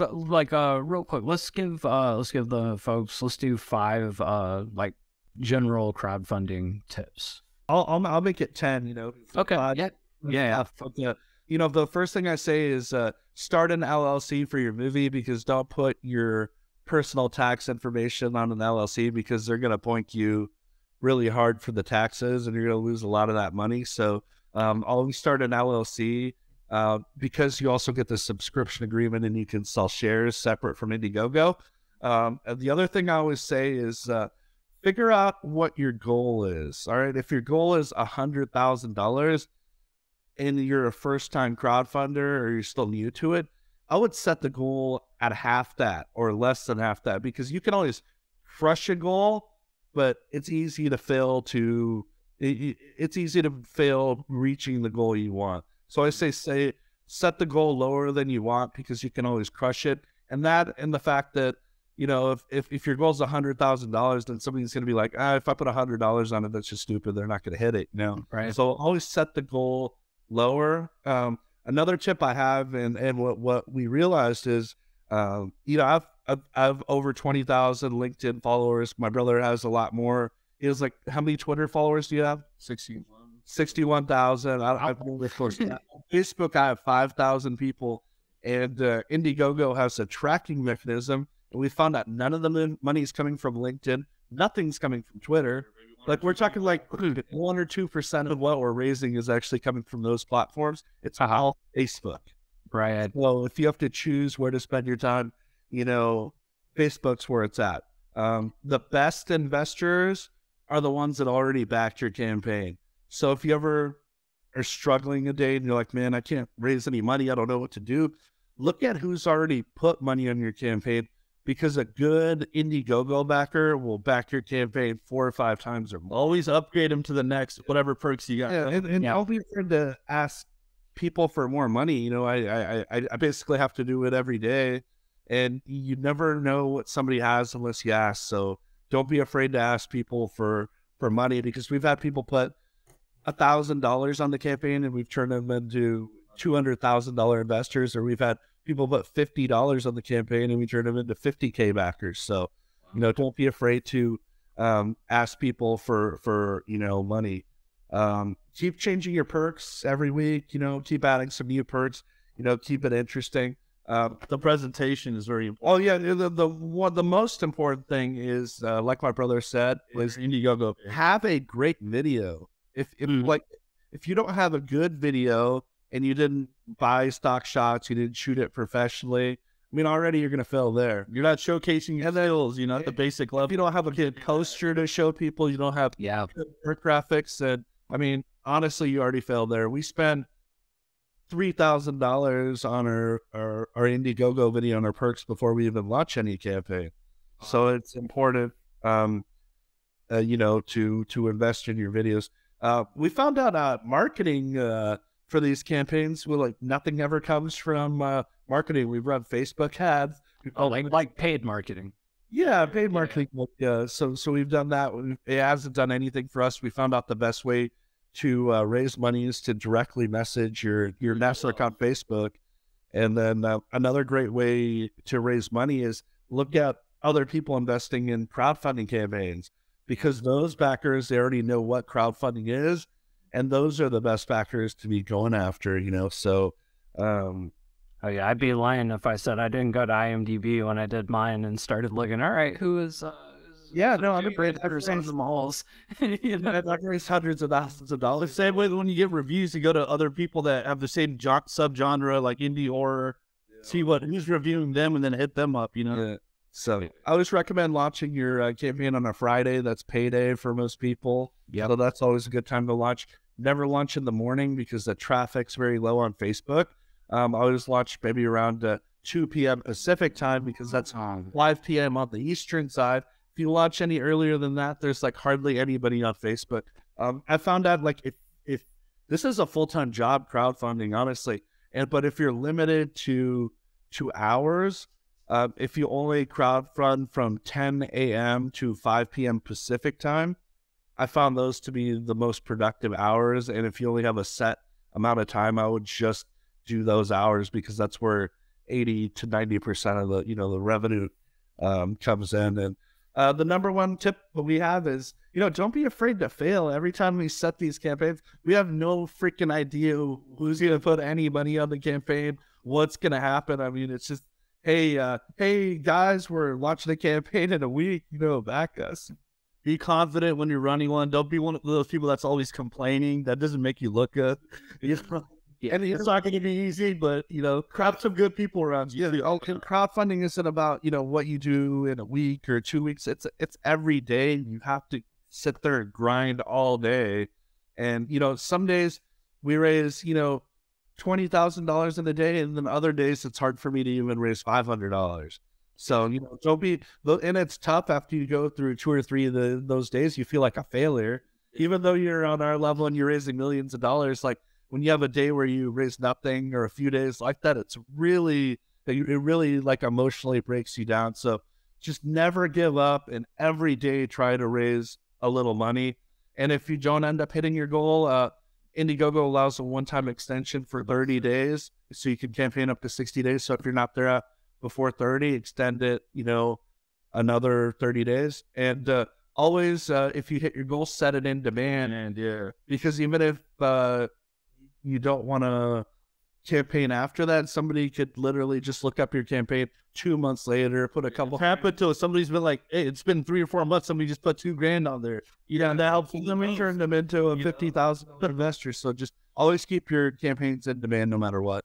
like real quick, let's give the folks, let's do 5 like general crowdfunding tips. I'll make it 10. Okay. Yeah. The first thing I say is start an LLC for your movie, because don't put your personal tax information on an LLC, because they're going to point you really hard for the taxes and you're going to lose a lot of that money. So always start an LLC because you also get the subscription agreement and you can sell shares separate from Indiegogo. And the other thing I always say is figure out what your goal is. All right. If your goal is $100,000 and you're a first-time crowdfunder or you're still new to it, I would set the goal at half that or less than half that, because you can always crush a goal, but it's easy to fail reaching the goal you want. So I say set the goal lower than you want, because you can always crush it. And the fact that, if your goal is $100,000, then somebody's going to be like, if I put $100 on it, that's just stupid. They're not going to hit it, Right. So always set the goal lower. Another tip I have, and what we realized is, I've over 20,000 LinkedIn followers. My brother has a lot more. He has like, how many Twitter followers do you have? 61,000. Facebook, I have 5,000 people, and Indiegogo has a tracking mechanism, and we found out none of the money is coming from LinkedIn. Nothing's coming from Twitter. Like, we're talking like 1 or 2% of what we're raising is actually coming from those platforms. It's all Facebook. Right. Well, if you have to choose where to spend your time, Facebook's where it's at. The best investors are the ones that already backed your campaign. So if you ever are struggling a day and you're like, man, I can't raise any money, I don't know what to do, look at who's already put money on your campaign, because a good Indiegogo backer will back your campaign 4 or 5 times or more. Always upgrade them to the next, whatever perks you got. Yeah, and don't be afraid to ask people for more money. I basically have to do it every day, and you never know what somebody has unless you ask. So don't be afraid to ask people for money, because we've had people put $1,000 on the campaign and we've turned them into $200,000 investors, or we've had people put $50 on the campaign and we turn them into 50K backers. So, don't be afraid to ask people for money. Keep changing your perks every week, keep adding some new perks, keep it interesting. The presentation is very important. Oh yeah. The most important thing is, like my brother said, is Indiegogo. Have a great video. If you don't have a good video and you didn't buy stock shots, you didn't shoot it professionally, already you're going to fail there. You're not showcasing your skills, at the basic level. If you don't have a good poster to show people, you don't have good graphics, and honestly, you already failed there. We spent $3,000 on our Indiegogo video on our perks before we even launch any campaign. So it's important, to invest in your videos. We found out marketing for these campaigns, nothing ever comes from marketing. We've run Facebook ads. Like paid marketing. Yeah, paid marketing. Yeah. So we've done that. It hasn't done anything for us. We found out the best way to raise money is to directly message your network on Facebook. And then another great way to raise money is look at other people investing in crowdfunding campaigns, because those backers, they already know what crowdfunding is, and those are the best backers to be going after, So, oh yeah, I'd be lying if I said I didn't go to IMDb when I did mine and started looking. All right, who is? I'm a great on the Mahals. I've raised hundreds of thousands of dollars. Same way when you get reviews, you go to other people that have the same subgenre, like indie horror, see who's reviewing them, and then hit them up. Yeah. So I always recommend launching your campaign on a Friday. That's payday for most people. Yeah. So that's always a good time to launch. Never launch in the morning because the traffic's very low on Facebook. I always launch maybe around 2 p.m. Pacific time, because that's 5 p.m. on the Eastern side. If you launch any earlier than that, there's hardly anybody on Facebook. I found out if this is a full-time job, crowdfunding, honestly, but if you're limited to 2 hours, if you only crowdfund from 10 a.m. to 5 p.m. Pacific time, I found those to be the most productive hours. And if you only have a set amount of time, I would just do those hours, because that's where 80 to 90% of the, you know, the revenue comes in. And the number one tip that we have is, you know, don't be afraid to fail. Every time we set these campaigns, we have no freaking idea who's going to put any money on the campaign, what's going to happen. I mean, it's just, hey guys, we're launching a campaign in a week, you know, back us. Be confident when you're running one. Don't be one of those people that's always complaining. That doesn't make you look good. You know? Yeah, and it's not going to be easy, but, you know, crowd some good people around you. Yeah, and crowdfunding isn't about, you know, what you do in a week or 2 weeks. It's every day. You have to sit there and grind all day. And, you know, some days we raise, you know, $20,000 in a day, and then other days it's hard for me to even raise $500. So, you know, don't be, and it's tough after you go through 2 or 3 of those days, you feel like a failure. Even though you're on our level and you're raising millions of dollars, like when you have a day where you raise nothing or a few days like that, it really like emotionally breaks you down. So just never give up, and every day try to raise a little money. And if you don't end up hitting your goal, Indiegogo allows a one-time extension for 30 days. So you can campaign up to 60 days. So if you're not there before 30, extend it, you know, another 30 days. And always, if you hit your goal, set it in demand. And yeah, because even if you don't want to campaign after that, somebody could literally just look up your campaign 2 months later, put a couple. Happened to somebody's been like, hey, it's been 3 or 4 months. Somebody just put $2,000 on there. Yeah, and that helps them turn them into a $50,000 investor. So just always keep your campaigns in demand no matter what.